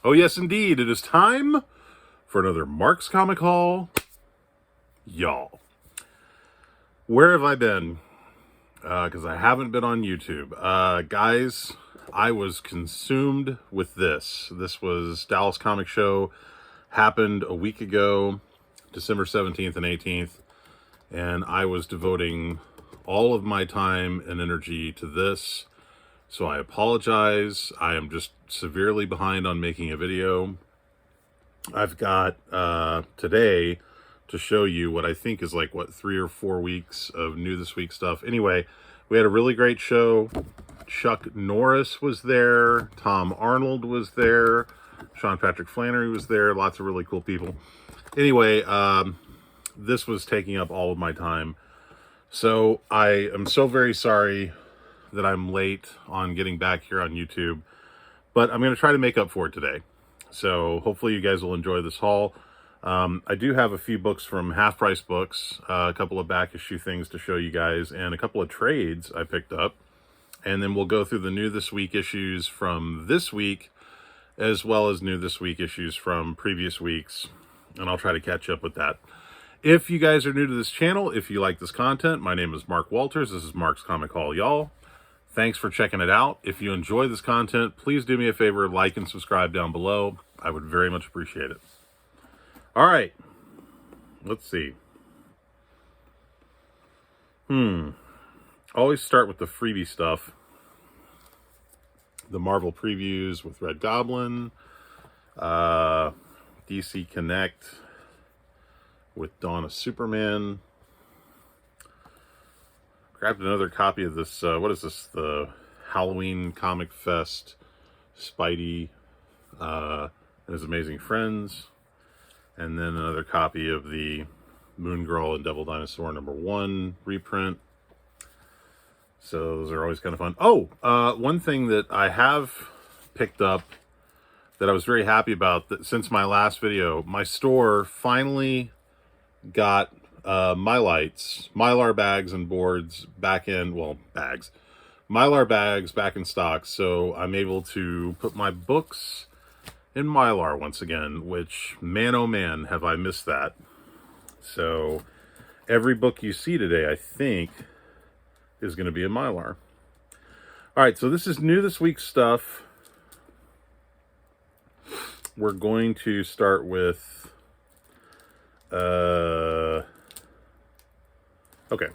Oh yes, indeed. It is time for another Mark's Comic Haul. Y'all, where have I been? Because I haven't been on YouTube. Guys, I was consumed with this. This was Dallas Comic Show. Happened a week ago, December 17th and 18th. And I was devoting all of my time and energy to this. So I apologize. I am just severely behind on making a video. I've got today to show you what I think is like, 3 or 4 weeks of new this week stuff. Anyway, we had a really great show. Chuck Norris was there. Tom Arnold was there. Sean Patrick Flannery was there. Lots of really cool people. Anyway, this was taking up all of my time. So I am so very sorry that I'm late on getting back here on YouTube, but I'm going to try to make up for it today. So hopefully you guys will enjoy this haul. I do have a few books from Half Price Books, a couple of back issue things to show you guys, and a couple of trades I picked up. And then we'll go through the new this week issues from this week, as well as new this week issues from previous weeks. And I'll try to catch up with that. If you guys are new to this channel, if you like this content, my name is Mark Walters. This is Mark's Comic Haul, y'all. Thanks for checking it out. If you enjoy this content, please do me a favor, like and subscribe down below. I would very much appreciate it. All right, let's see. Always start with the freebie stuff. The Marvel previews with Red Goblin, DC Connect with Dawn of Superman. Grabbed another copy of this, what is this? The Halloween Comic Fest Spidey and His Amazing Friends. And then another copy of the Moon Girl and Devil Dinosaur #1 reprint. So those are always kind of fun. Oh, one thing that I have picked up that I was very happy about, that since my last video, my store finally got Mylar bags and boards back in, Mylar bags back in stock. So I'm able to put my books in Mylar once again, which, man oh man, have I missed that. So every book you see today, I think, is going to be in Mylar. All right, so this is new this week's stuff. We're going to start with okay,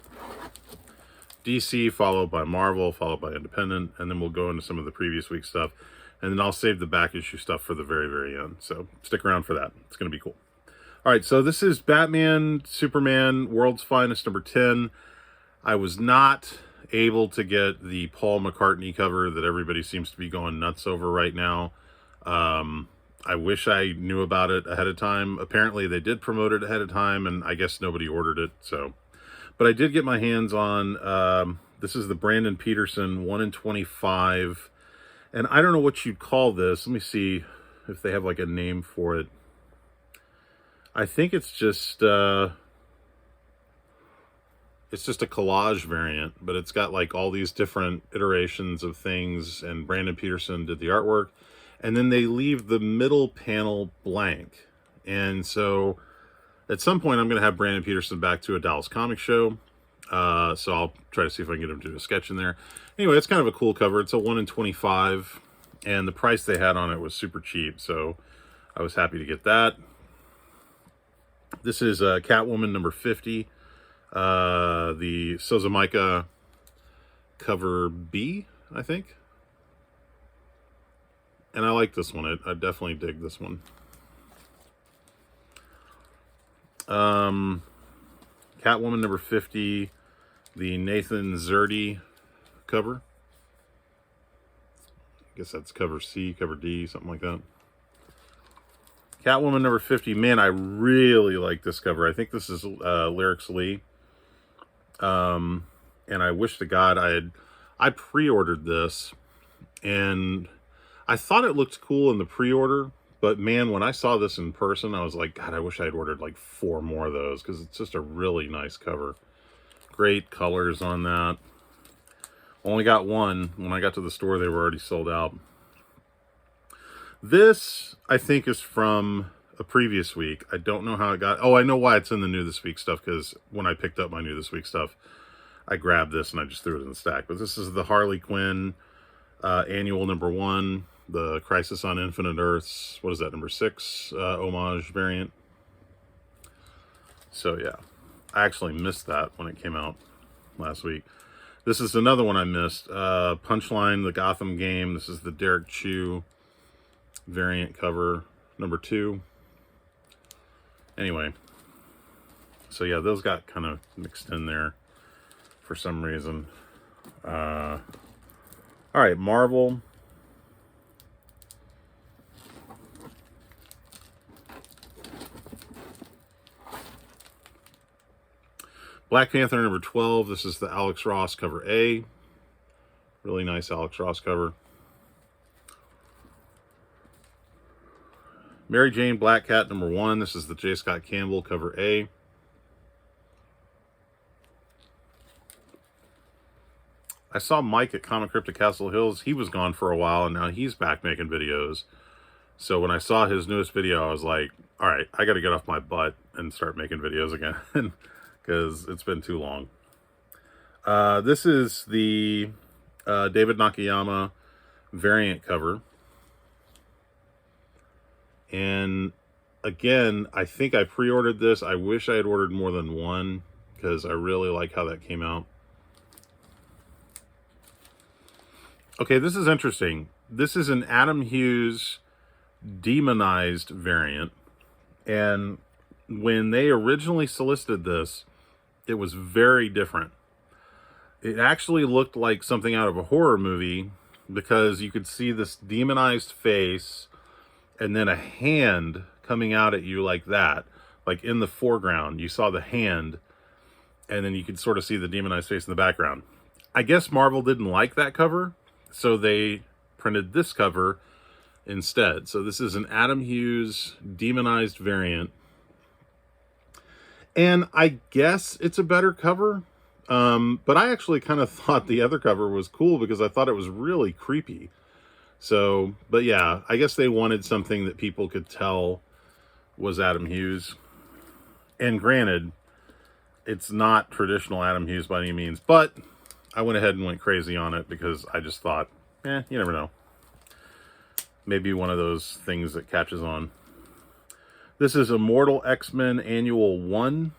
DC, followed by Marvel, followed by Independent, and then we'll go into some of the previous week's stuff, and then I'll save the back issue stuff for the very, very end. So stick around for that. It's going to be cool. All right, so this is Batman, Superman, World's Finest #10. I was not able to get the Paul McCartney cover that everybody seems to be going nuts over right now. I wish I knew about it ahead of time. Apparently they did promote it ahead of time, and I guess nobody ordered it. So, but I did get my hands on, this is the Brandon Peterson 1 in 25. And I don't know what you'd call this. Let me see if they have like a name for it. I think it's just a collage variant, but it's got like all these different iterations of things, and Brandon Peterson did the artwork. And then they leave the middle panel blank. And so at some point I'm going to have Brandon Peterson back to a Dallas Comic Show. So I'll try to see if I can get him to do a sketch in there. Anyway, it's kind of a cool cover. It's a 1 in 25. And the price they had on it was super cheap. So I was happy to get that. This is Catwoman #50. The Sozamaika cover B, I think. And I like this one. I definitely dig this one. Catwoman #50, the Nathan Zerdy cover. I guess that's cover C, cover D, something like that. Catwoman #50. Man, I really like this cover. I think this is Lyrics Lee. And I wish to God I pre-ordered this, and I thought it looked cool in the pre-order, but man, when I saw this in person, I was like, God, I wish I had ordered like 4 more of those, because it's just a really nice cover. Great colors on that. Only got one. When I got to the store, they were already sold out. This, I think, is from a previous week. I don't know how it got... Oh, I know why it's in the New This Week stuff, because when I picked up my New This Week stuff, I grabbed this and I just threw it in the stack. But this is the Harley Quinn annual #1, the Crisis on Infinite Earths. What is that, #6 homage variant? So, yeah. I actually missed that when it came out last week. This is another one I missed. Punchline, the Gotham game. This is the Derek Chew variant cover, #2. Anyway, so yeah, those got kind of mixed in there for some reason. All right, Marvel. Black Panther #12. This is the Alex Ross cover A. Really nice Alex Ross cover. Mary Jane Black Cat #1. This is the J. Scott Campbell cover A. I saw Mike at Comic Crypto Castle Hills. He was gone for a while, and now he's back making videos. So when I saw his newest video, I was like, all right, I got to get off my butt and start making videos again, because it's been too long. This is the David Nakayama variant cover. And again, I think I pre-ordered this. I wish I had ordered more than one, because I really like how that came out. Okay, this is interesting. This is an Adam Hughes demonized variant. And when they originally solicited this, it was very different. It actually looked like something out of a horror movie, because you could see this demonized face and then a hand coming out at you like that. Like in the foreground, you saw the hand, and then you could sort of see the demonized face in the background. I guess Marvel didn't like that cover, so they printed this cover instead. So this is an Adam Hughes demonized variant. And I guess it's a better cover. But I actually kind of thought the other cover was cool, because I thought it was really creepy. So, but yeah, I guess they wanted something that people could tell was Adam Hughes. And granted, it's not traditional Adam Hughes by any means, but I went ahead and went crazy on it, because I just thought, you never know. Maybe one of those things that catches on. This is Immortal X-Men Annual 1.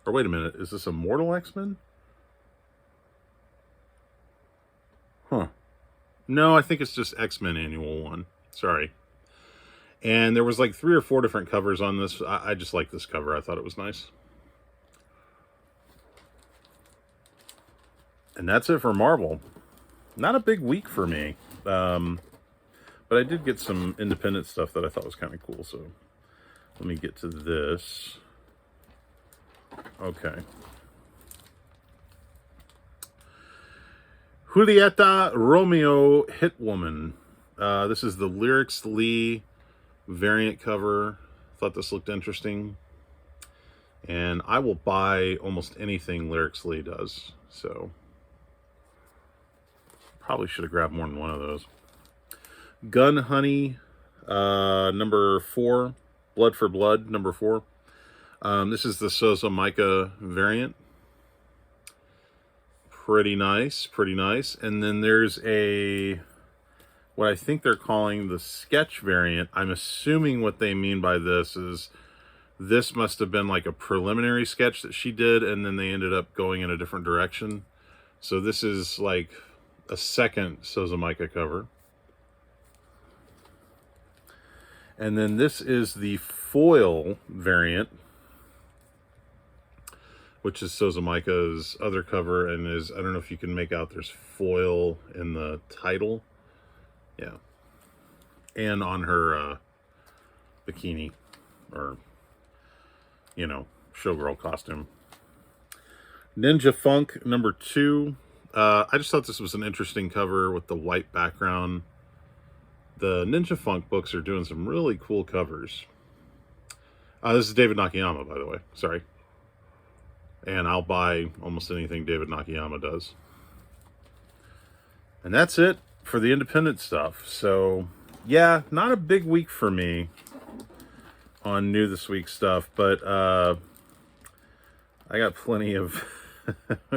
Or wait a minute, is this Immortal X-Men? Huh. No, I think it's just X-Men Annual 1. Sorry. And there was like 3 or 4 different covers on this. I just like this cover. I thought it was nice. And that's it for Marvel. Not a big week for me. But I did get some independent stuff that I thought was kind of cool. So let me get to this. Okay. Julieta Romeo Hitwoman. This is the Lyrics Lee variant cover. Thought this looked interesting. And I will buy almost anything Lyrics Lee does. So probably should have grabbed more than one of those. Gun Honey, #4. Blood for Blood, #4. This is the Sosa Mica variant. Pretty nice, pretty nice. And then there's what I think they're calling the sketch variant. I'm assuming what they mean by this is this must have been like a preliminary sketch that she did, and then they ended up going in a different direction. So this is like a second Sosa Mica cover. And then this is the foil variant, which is Sosa Mica's other cover, and is, I don't know if you can make out, there's foil in the title. Yeah. And on her bikini, or, you know, showgirl costume. Ninja Funk, #2. I just thought this was an interesting cover with the white background. The Ninja Funk books are doing some really cool covers. This is David Nakayama, by the way. Sorry. And I'll buy almost anything David Nakayama does. And that's it for the independent stuff. So yeah, not a big week for me on new this week stuff, but I got plenty of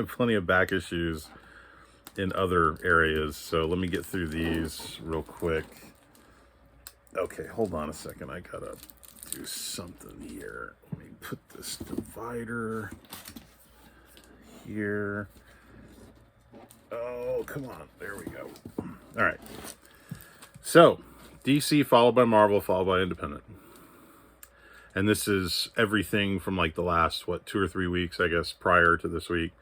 plenty of back issues in other areas. So let me get through these real quick. Okay, hold on a second. I gotta do something here. Let me put this divider here. Oh, come on. There we go. All right. So, DC followed by Marvel, followed by Independent. And this is everything from like the last, 2 or 3 weeks, I guess, prior to this week.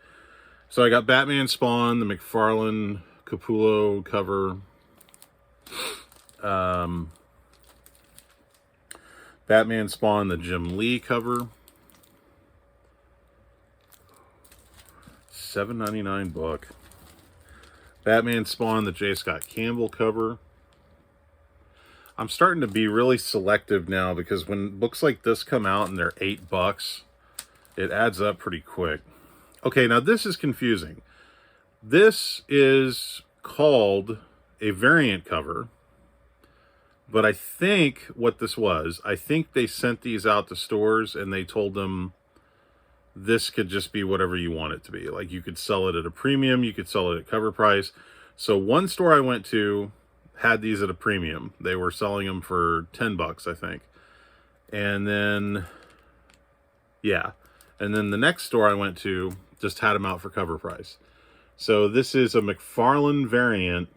So I got Batman Spawn, the McFarlane Capullo cover. Batman Spawn, the Jim Lee cover. $7.99 book. Batman Spawn, the J. Scott Campbell cover. I'm starting to be really selective now because when books like this come out and they're $8, it adds up pretty quick. Okay, now this is confusing. This is called a variant cover, but I think what this was, I think they sent these out to stores and they told them this could just be whatever you want it to be. Like you could sell it at a premium, you could sell it at cover price. So one store I went to had these at a premium. They were selling them for $10, I think. And then, yeah. And then the next store I went to just had them out for cover price. So this is a McFarlane variant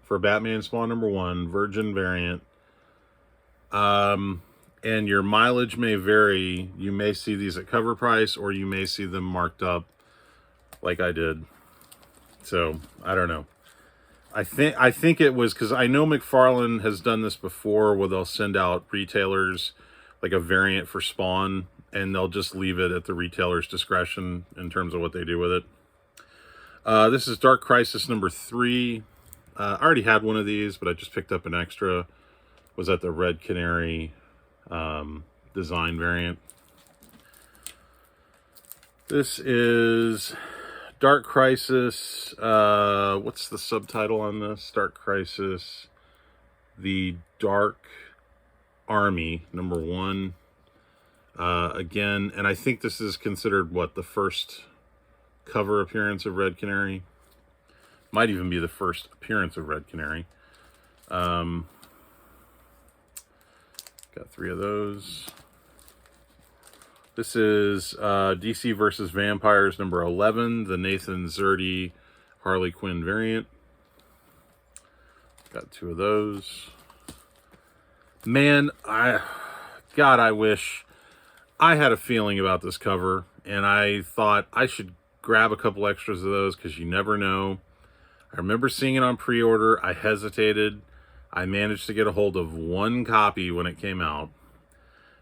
for Batman Spawn #1, Virgin variant. And your mileage may vary. You may see these at cover price or you may see them marked up like I did. So, I don't know. I think it was because I know McFarlane has done this before where they'll send out retailers like a variant for Spawn and they'll just leave it at the retailer's discretion in terms of what they do with it. This is Dark Crisis #3. I already had one of these, but I just picked up an extra. Was at the Red Canary design variant. This is Dark Crisis, what's the subtitle on this? Dark Crisis, The Dark Army, #1. Again, and I think this is considered, the first cover appearance of Red Canary? Might even be the first appearance of Red Canary. Got 3 of those. This is DC versus Vampires #11, the Nathan Zerdy Harley Quinn variant. Got 2 of those. Man, I wish I had a feeling about this cover, and I thought I should grab a couple extras of those because you never know. I remember seeing it on pre-order. I hesitated. I managed to get a hold of 1 copy when it came out.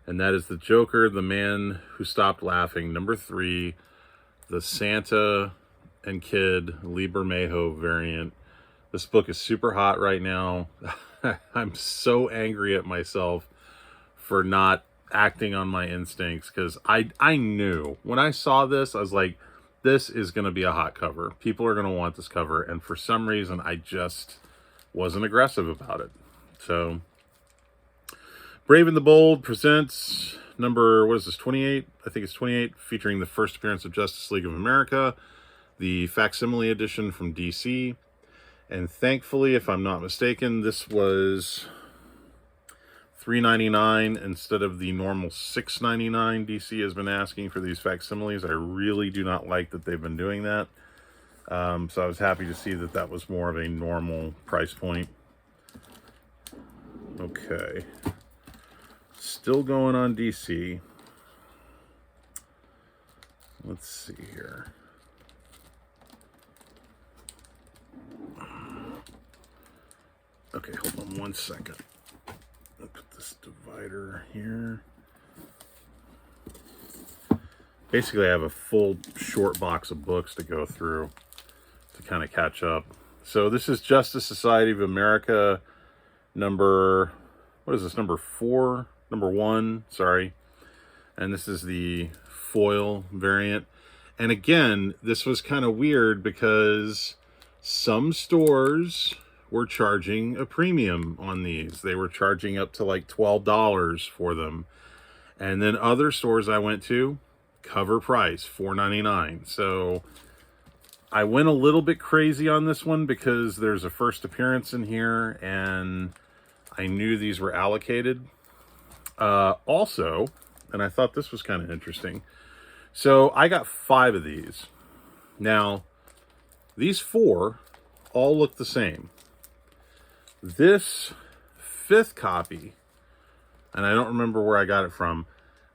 And that is the Joker, the Man Who Stopped Laughing, #3, the Santa and Kid Lee Bermejo variant. This book is super hot right now. I'm so angry at myself for not acting on my instincts because I knew when I saw this, I was like, this is going to be a hot cover. People are going to want this cover. And for some reason, I just wasn't aggressive about it. So Brave and the Bold presents number, 28? I think it's 28, featuring the first appearance of Justice League of America, the facsimile edition from DC. And thankfully, if I'm not mistaken, this was $3.99 instead of the normal $6.99 DC has been asking for these facsimiles. I really do not like that they've been doing that. So I was happy to see that was more of a normal price point. Okay. Still going on DC. Let's see here. Okay, hold on 1 second. I'll put this divider here. Basically, I have a full short box of books to go through to kind of catch up. So this is Justice Society of America #4? #1, sorry. And this is the foil variant. And again, this was kind of weird because some stores were charging a premium on these. They were charging up to like $12 for them. And then other stores I went to, cover price, $4.99. So I went a little bit crazy on this one because there's a first appearance in here and I knew these were allocated. Also, and I thought this was kind of interesting. So I got 5 of these. Now, these 4 all look the same. This 5th copy, and I don't remember where I got it from,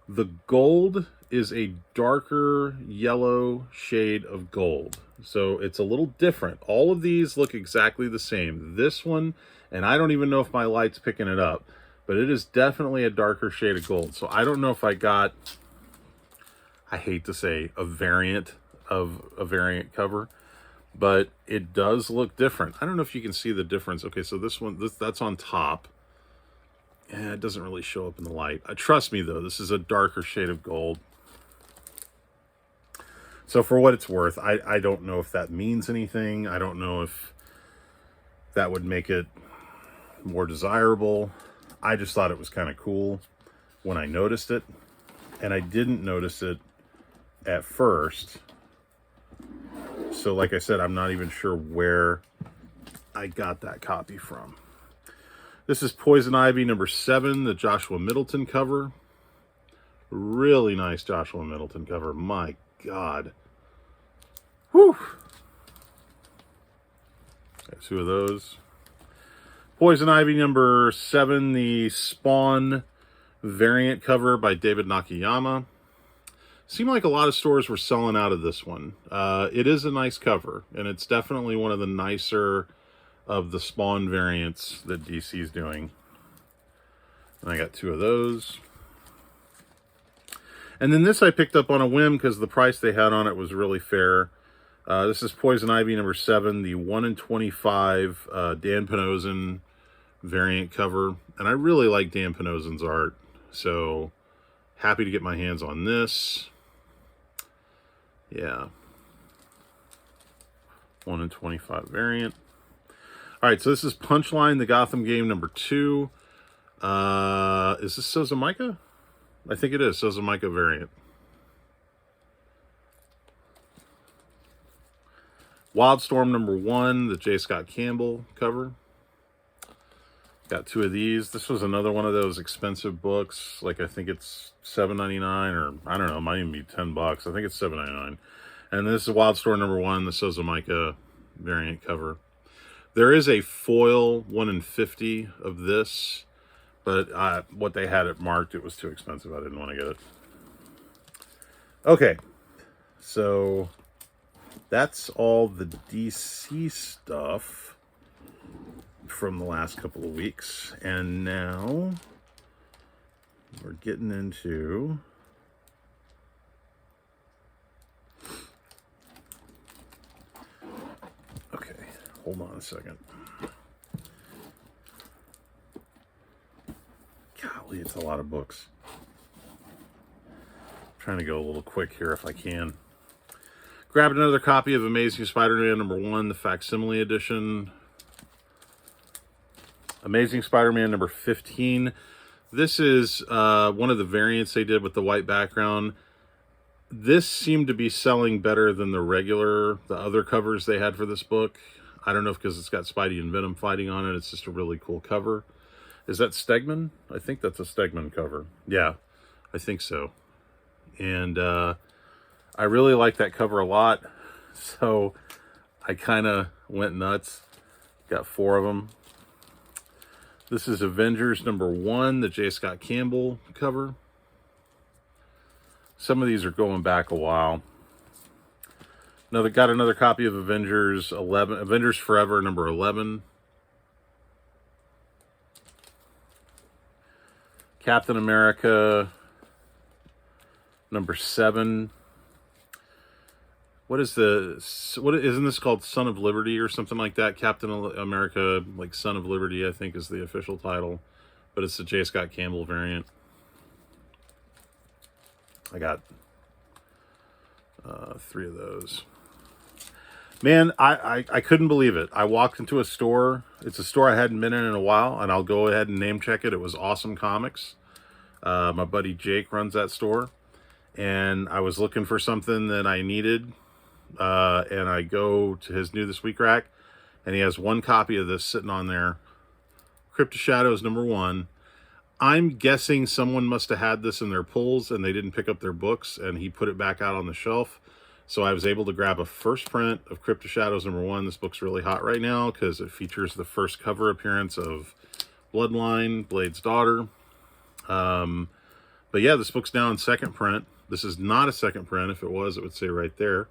the gold is a darker yellow shade of gold. So it's a little different. All of these look exactly the same. This one, and I don't even know if my light's picking it up, but it is definitely a darker shade of gold. So I don't know if I got, I hate to say, a variant of a variant cover, but it does look different. I don't know if you can see the difference. Okay, so this one, that's on top. And it doesn't really show up in the light. Trust me, though, this is a darker shade of gold. So for what it's worth, I don't know if that means anything. I don't know if that would make it more desirable. I just thought it was kind of cool when I noticed it. And I didn't notice it at first. So like I said, I'm not even sure where I got that copy from. This is Poison Ivy number 7, the Joshua Middleton cover. Really nice Joshua Middleton cover. My God. Whew. Got 2 of those. Poison Ivy number 7, the Spawn variant cover by David Nakayama. Seemed like a lot of stores were selling out of this one. It is a nice cover, and it's definitely one of the nicer of the Spawn variants that DC is doing. And I got 2 of those. And then this I picked up on a whim because the price they had on it was really fair. This is Poison Ivy number 7, the 1 in 25 Dan Panozin variant cover. And I really like Dan Panozin's art. So happy to get my hands on this. Yeah. 1 in 25 variant. All right, so this is Punchline, the Gotham game number 2. Is this Sozomika? I think it is, Sozomika variant. Wildstorm number 1, the J. Scott Campbell cover. Got 2 of these. This was another one of those expensive books. Like, I think it's $7.99, or I don't know, it might even be $10. I think it's $7.99. And this is Wildstorm number 1, the Sozomika variant cover. There is a foil 1 in 50 of this, but what they had it marked, it was too expensive. I didn't want to get it. Okay, so that's all the DC stuff from the last couple of weeks. And now we're getting into hold on a second. Golly, it's a lot of books. I'm trying to go a little quick here if I can. Grabbed another copy of Amazing Spider-Man number 1, the facsimile edition. Amazing Spider-Man number 15. This is one of the variants they did with the white background. This seemed to be selling better than the other covers they had for this book. I don't know if because it's got Spidey and Venom fighting on it. It's just a really cool cover. Is that Stegman? I think that's a Stegman cover. Yeah, I think so. And I really like that cover a lot. So I kind of went nuts. Got 4 of them. This is Avengers number 1, the J. Scott Campbell cover. Some of these are going back a while. Got another copy of Avengers Forever number 11. Captain America number 7. Isn't this called Son of Liberty or something like that? Captain America, like Son of Liberty, I think is the official title, but it's the J. Scott Campbell variant. I got 3 of those. Man, I couldn't believe it. I walked into a store. It's a store I hadn't been in a while, and I'll go ahead and name check it. It was Awesome Comics. My buddy Jake runs that store, and I was looking for something that I needed, and I go to his New This Week rack, and he has one copy of this sitting on there. Crypt of Shadows #1. I'm guessing someone must have had this in their pulls and they didn't pick up their books, and he put it back out on the shelf. So I was able to grab a first print of Crypt of Shadows #1. This book's really hot right now because it features the first cover appearance of Bloodline, Blade's daughter. But yeah, this book's now in second print. This is not a second print. If it was, it would say right there.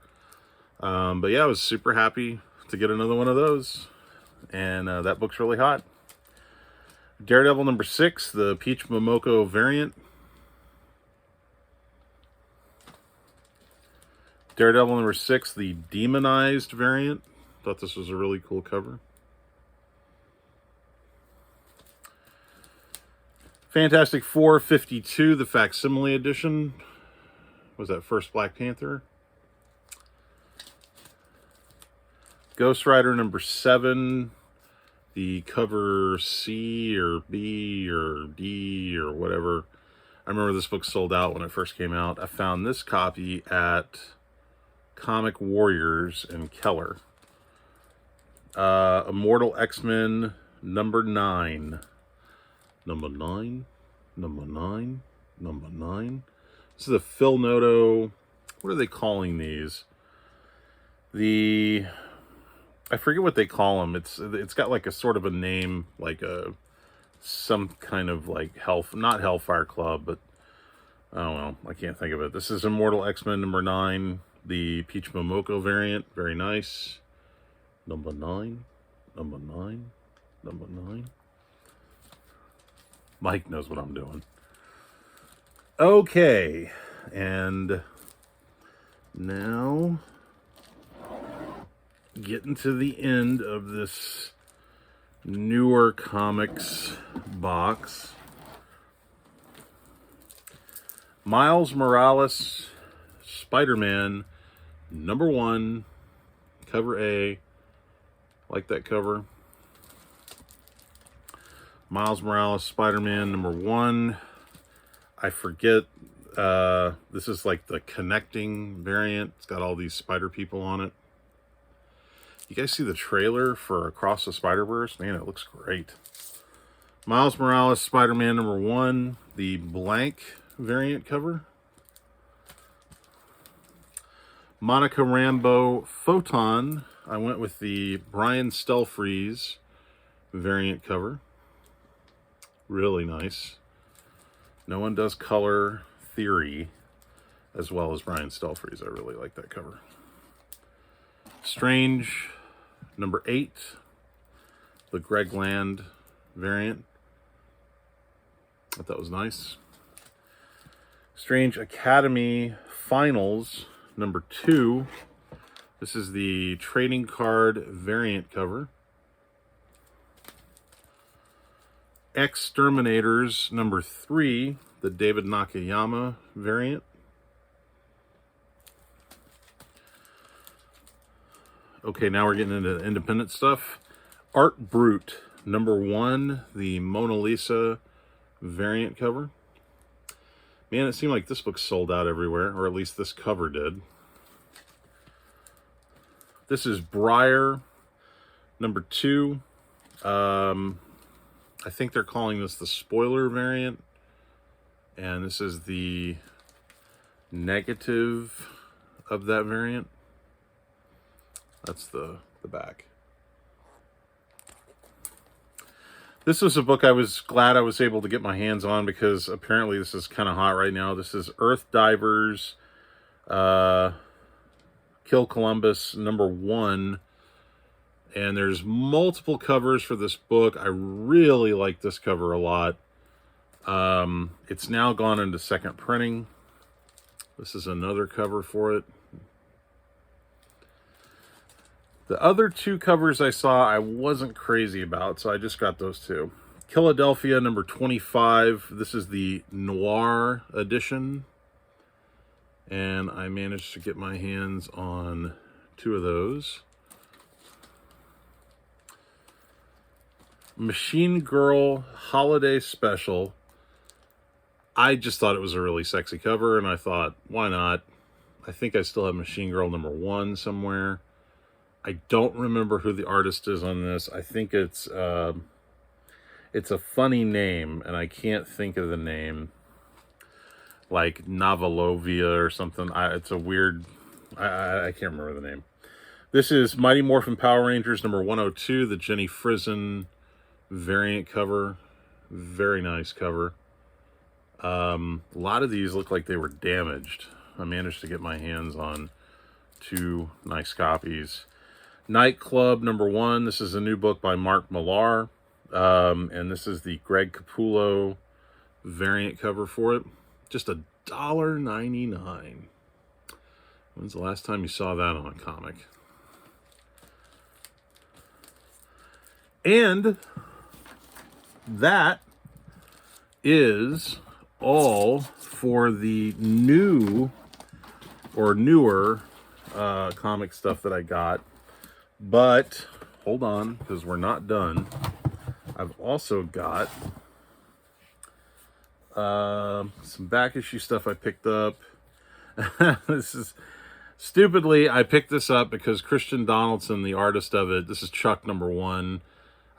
But yeah, I was super happy to get another one of those. And that book's really hot. Daredevil #6, the Peach Momoko variant. Daredevil #6, the demonized variant. Thought this was a really cool cover. Fantastic Four 52, the facsimile edition. Was that first Black Panther? Ghost Rider #7. The cover C or B or D or whatever. I remember this book sold out when it first came out. I found this copy at Comic Warriors in Keller. Immortal X-Men #9. Number nine. This is a Phil Noto. What are they calling these? I forget what they call them. It's got like a sort of a name, like some kind of like not Hellfire Club, but I don't know. I can't think of it. This is Immortal X-Men #9, the Peach Momoko variant. Very nice. Number nine. Mike knows what I'm doing. Okay, and now getting to the end of this newer comics box. Miles Morales, Spider-Man, #1, cover A. Like that cover. Miles Morales, Spider-Man, #1. I forget. This is like the connecting variant. It's got all these spider people on it. You guys see the trailer for Across the Spider-Verse? Man, it looks great. Miles Morales, Spider-Man #1, the blank variant cover. Monica Rambeau, Photon. I went with the Brian Stelfreeze variant cover. Really nice. No one does color theory as well as Brian Stelfreeze. I really like that cover. Strange #8, the Greg Land variant. I thought that was nice. Strange Academy Finals #2. This is the trading card variant cover. Exterminators #3, the David Nakayama variant. Okay, now we're getting into independent stuff. Art Brute #1, the Mona Lisa variant cover. Man, it seemed like this book sold out everywhere, or at least this cover did. This is Briar #2. I think they're calling this the spoiler variant. And this is the negative of that variant. That's the back. This was a book I was glad I was able to get my hands on because apparently this is kind of hot right now. This is Earth Divers, Kill Columbus #1. And there's multiple covers for this book. I really like this cover a lot. It's now gone into second printing. This is another cover for it. The other two covers I saw I wasn't crazy about, so I just got those two. Philadelphia #25. This is the Noir edition. And I managed to get my hands on two of those. Machine Girl Holiday Special. I just thought it was a really sexy cover, and I thought, why not? I think I still have Machine Girl #1 somewhere. I don't remember who the artist is on this. I think it's a funny name, and I can't think of the name. Like Navalovia or something. It's a weird... I can't remember the name. This is Mighty Morphin Power Rangers #102, the Jenny Frison variant cover. Very nice cover. A lot of these look like they were damaged. I managed to get my hands on 2 nice copies. Nightclub #1. This is a new book by Mark Millar. And this is the Greg Capullo variant cover for it. Just $1.99. When's the last time you saw that on a comic? And that is all for the new or newer comic stuff that I got. But hold on, because we're not done. I've also got some back issue stuff I picked up. This is stupidly, I picked this up because Christian Donaldson, the artist of it, this is Chuck #1.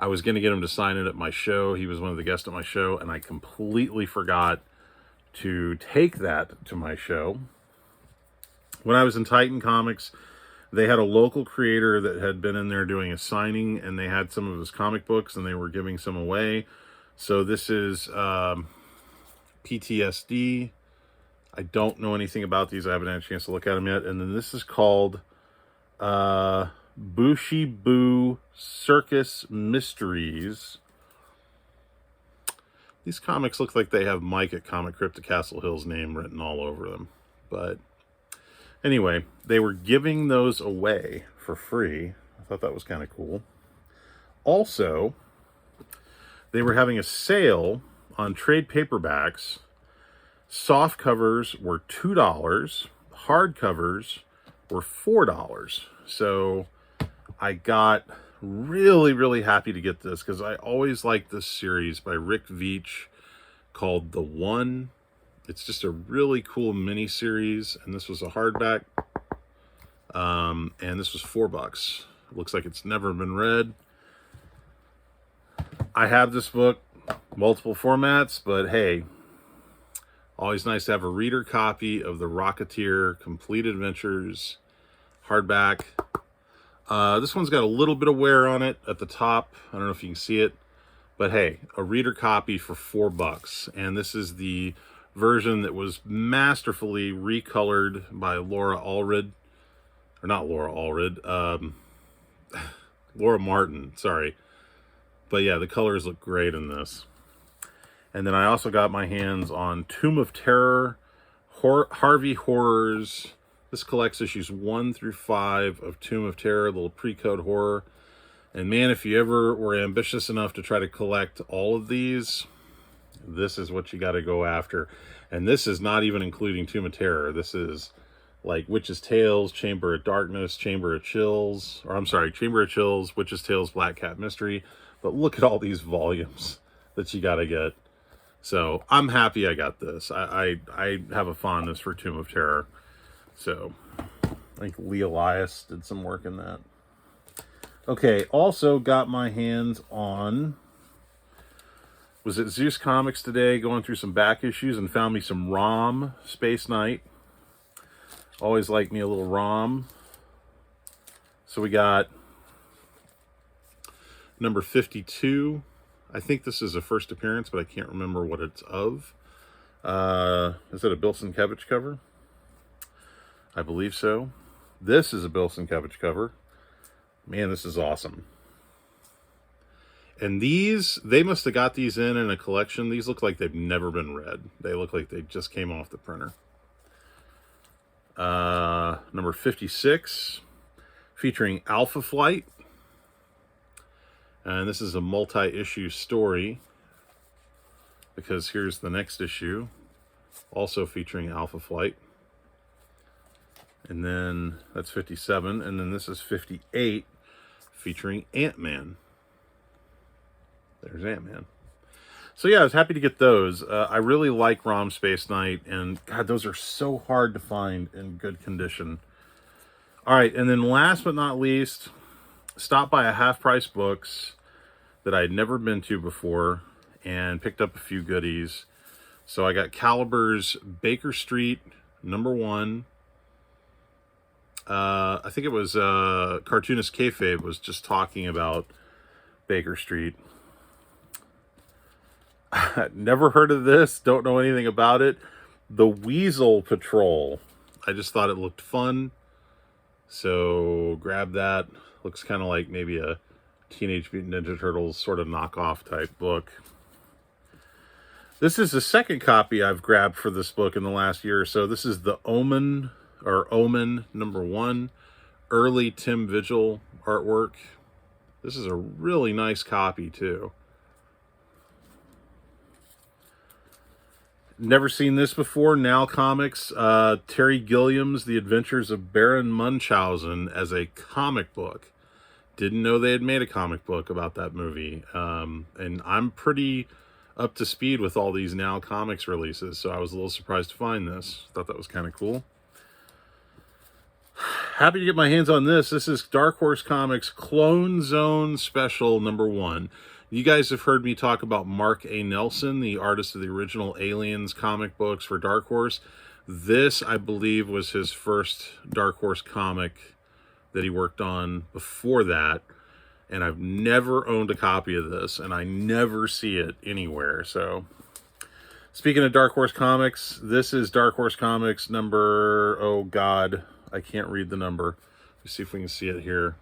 I was going to get him to sign it at my show. He was one of the guests at my show, and I completely forgot to take that to my show. When I was in Titan Comics, they had a local creator that had been in there doing a signing, and they had some of his comic books, and they were giving some away. So this is PTSD. I don't know anything about these. I haven't had a chance to look at them yet. And then this is called Bushi Boo Circus Mysteries. These comics look like they have Mike at Comic Crypt at Castle Hill's name written all over them. But anyway, they were giving those away for free. I thought that was kind of cool. Also, they were having a sale on trade paperbacks. Soft covers were $2. Hard covers were $4. So I got really happy to get this because I always liked this series by Rick Veitch called The One. It's just a really cool mini series, and this was a hardback. And this was $4. Looks like it's never been read. I have this book, multiple formats, but hey, always nice to have a reader copy of the Rocketeer Complete Adventures hardback. This one's got a little bit of wear on it at the top. I don't know if you can see it, but hey, a reader copy for $4. And this is the version that was masterfully recolored by Laura Allred, or not Laura Allred, Laura Martin, sorry. But yeah, the colors look great in this. And then I also got my hands on Tomb of Terror, Harvey Horrors. This collects issues 1 through 5 of Tomb of Terror, a little pre-code horror. And man, if you ever were ambitious enough to try to collect all of these, this is what you got to go after. And this is not even including Tomb of Terror. This is like Witch's Tales, Chamber of Darkness, Chamber of Chills, or I'm sorry, Chamber of Chills, Witch's Tales, Black Cat Mystery. But look at all these volumes that you got to get. So I'm happy I got this. I have a fondness for Tomb of Terror. So I think Lee Elias did some work in that. Okay, also got my hands on, was it Zeus Comics today, going through some back issues and found me some ROM Space Knight. Always like me a little ROM. So we got number 52. I think this is a first appearance, but I can't remember what it's of. Is it a Bill Sienkiewicz cover? I believe so. This is a Bill Sienkiewicz cover. Man, this is awesome. And these, they must have got these in a collection. These look like they've never been read. They look like they just came off the printer. Number 56, featuring Alpha Flight. And this is a multi-issue story, because here's the next issue, also featuring Alpha Flight. And then that's 57, and then this is 58, featuring Ant-Man. There's Ant-Man. So yeah, I was happy to get those. I really like ROM Space Knight, and God, those are so hard to find in good condition. All right, and then last but not least, stopped by a Half Price Books that I had never been to before and picked up a few goodies. So I got Caliber's Baker Street #1. I think it was Cartoonist Kayfabe was just talking about Baker Street. Never heard of this, don't know anything about it. The Weasel Patrol. I just thought it looked fun, so grab that. Looks kind of like maybe a Teenage Mutant Ninja Turtles sort of knockoff type book. This is the second copy I've grabbed for this book in the last year or so. This is the Omen #1, early Tim Vigil artwork. This is a really nice copy too. Never seen this before. Now Comics, Terry Gilliam's The Adventures of Baron Munchausen as a comic book. Didn't know they had made a comic book about that movie. And I'm pretty up to speed with all these Now Comics releases, so I was a little surprised to find this. Thought that was kind of cool. Happy to get my hands on this. This is Dark Horse Comics Clone Zone Special #1. You guys have heard me talk about Mark A. Nelson, the artist of the original Aliens comic books for Dark Horse. This, I believe, was his first Dark Horse comic that he worked on before that. And I've never owned a copy of this, and I never see it anywhere. So, speaking of Dark Horse Comics, this is Dark Horse Comics oh God, I can't read the number. Let's see if we can see it here.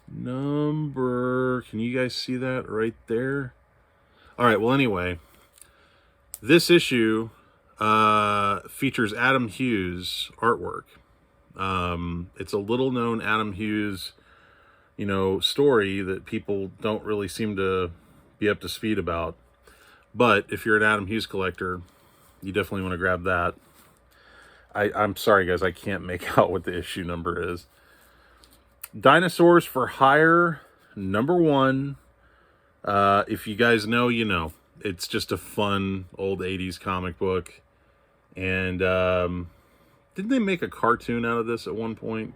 Can you guys see that right there? All right, well, anyway, this issue features Adam Hughes artwork. It's a little known Adam Hughes, story that people don't really seem to be up to speed about. But if you're an Adam Hughes collector, you definitely want to grab that. I'm sorry, guys, I can't make out what the issue number is. Dinosaurs for Hire #1. If you guys know, you know. It's just a fun old 80s comic book. And didn't they make a cartoon out of this at one point?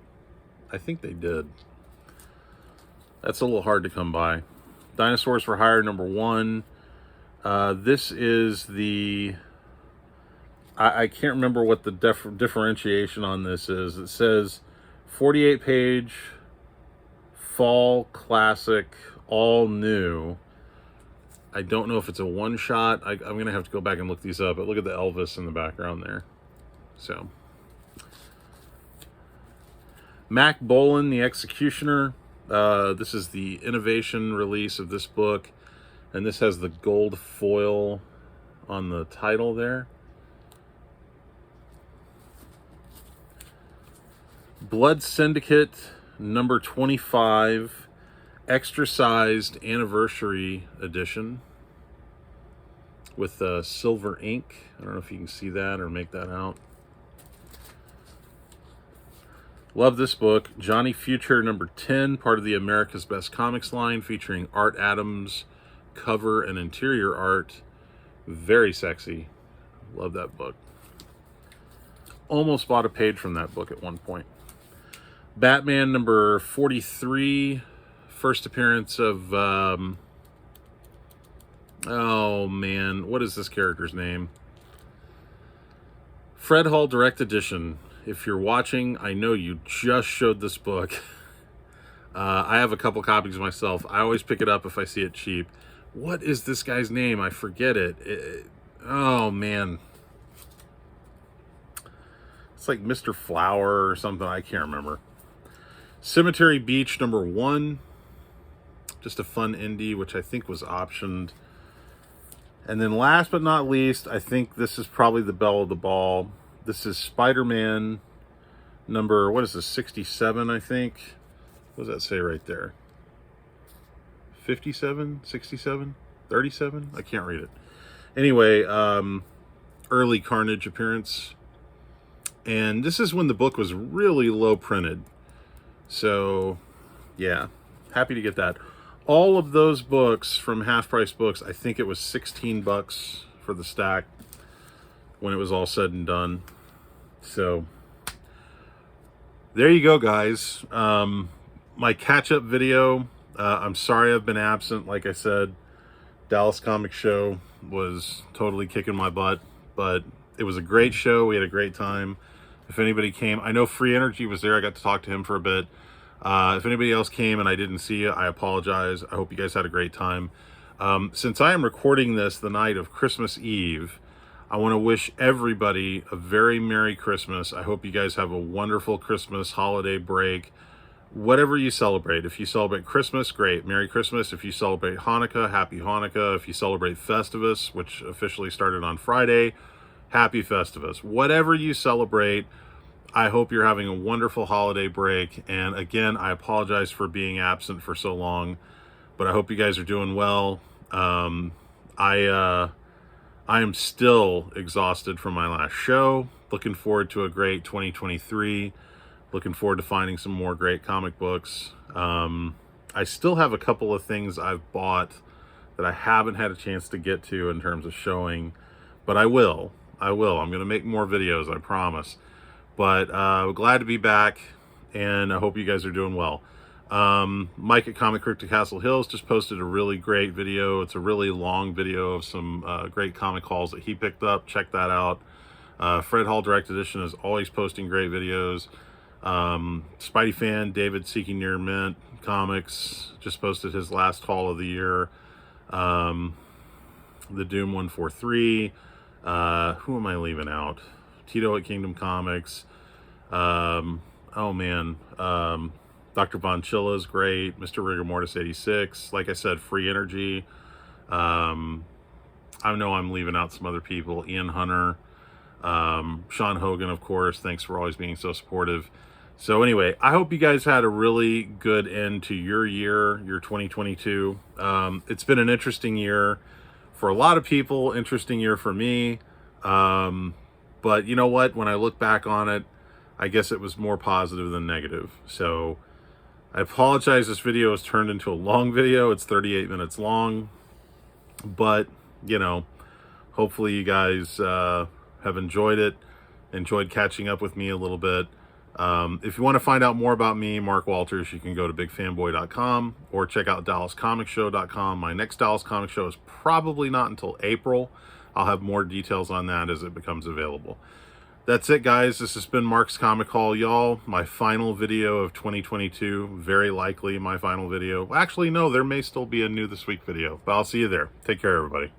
I think they did. That's a little hard to come by. Dinosaurs for Hire #1. This is the... I can't remember what the differentiation on this is. It says 48-page... Fall Classic, all new. I don't know if it's a one-shot. I'm going to have to go back and look these up. But look at the Elvis in the background there. So, Mac Bolan, The Executioner. This is the innovation release of this book. And this has the gold foil on the title there. Blood Syndicate #25, extra-sized anniversary edition with silver ink. I don't know if you can see that or make that out. Love this book. Johnny Future #10, part of the America's Best Comics line, featuring Art Adams cover and interior art. Very sexy. Love that book. Almost bought a page from that book at one point. Batman #43, first appearance of, oh man, what is this character's name? Fred Hall Direct Edition. If you're watching, I know you just showed this book. I have a couple copies myself. I always pick it up if I see it cheap. What is this guy's name? I forget it. Oh man. It's like Mr. Flower or something. I can't remember. Cemetery Beach #1, just a fun indie, which I think was optioned. And then last but not least, I think this is probably the belle of the ball. This is Spider-Man what is this, 67, I think? What does that say right there? 57, 67, 37? I can't read it. Anyway, early Carnage appearance. And this is when the book was really low printed. So, yeah, happy to get that. All of those books from Half Price Books, I think it was $16 for the stack when it was all said and done. So there you go, guys. My catch-up video. I'm sorry I've been absent. Like I said, Dallas Comic Show was totally kicking my butt, but it was a great show. We had a great time. If anybody came, I know Free Energy was there. I got to talk to him for a bit. If anybody else came and I didn't see you, I apologize. I hope you guys had a great time. Since I am recording this the night of Christmas Eve, I want to wish everybody a very Merry Christmas. I hope you guys have a wonderful Christmas holiday break. Whatever you celebrate. If you celebrate Christmas, great. Merry Christmas. If you celebrate Hanukkah, Happy Hanukkah. If you celebrate Festivus, which officially started on Friday, Happy Festivus. Whatever you celebrate, I hope you're having a wonderful holiday break. And again, I apologize for being absent for so long, but I hope you guys are doing well. I am still exhausted from my last show. Looking forward to a great 2023. Looking forward to finding some more great comic books. I still have a couple of things I've bought that I haven't had a chance to get to in terms of showing, but I will. I'm going to make more videos, I promise. But glad to be back, and I hope you guys are doing well. Mike at Comic Crypt to Castle Hills just posted a really great video. It's a really long video of some great comic hauls that he picked up. Check that out. Fred Hall Direct Edition is always posting great videos. Spidey fan David Seeking Near Mint Comics just posted his last haul of the year. The Doom 143. Who am I leaving out? Tito at Kingdom Comics. Oh man. Dr. Von Chilla's great. Mr. Rigor Mortis 86. Like I said, Free Energy. I know I'm leaving out some other people. Ian Hunter. Sean Hogan, of course. Thanks for always being so supportive. So anyway, I hope you guys had a really good end to your year, your 2022. It's been an interesting year for a lot of people, interesting year for me. But you know what? When I look back on it, I guess it was more positive than negative. So I apologize. This video has turned into a long video. It's 38 minutes long. But, you know, hopefully you guys have enjoyed it, enjoyed catching up with me a little bit. If you want to find out more about me, Mark Walters, you can go to bigfanboy.com or check out DallasComicShow.com. My next Dallas Comic Show is probably not until April. I'll have more details on that as it becomes available. That's it, guys. This has been Mark's Comic Haul, y'all. My final video of 2022. Very likely my final video. Actually, no, there may still be a new this week video, but I'll see you there. Take care, everybody.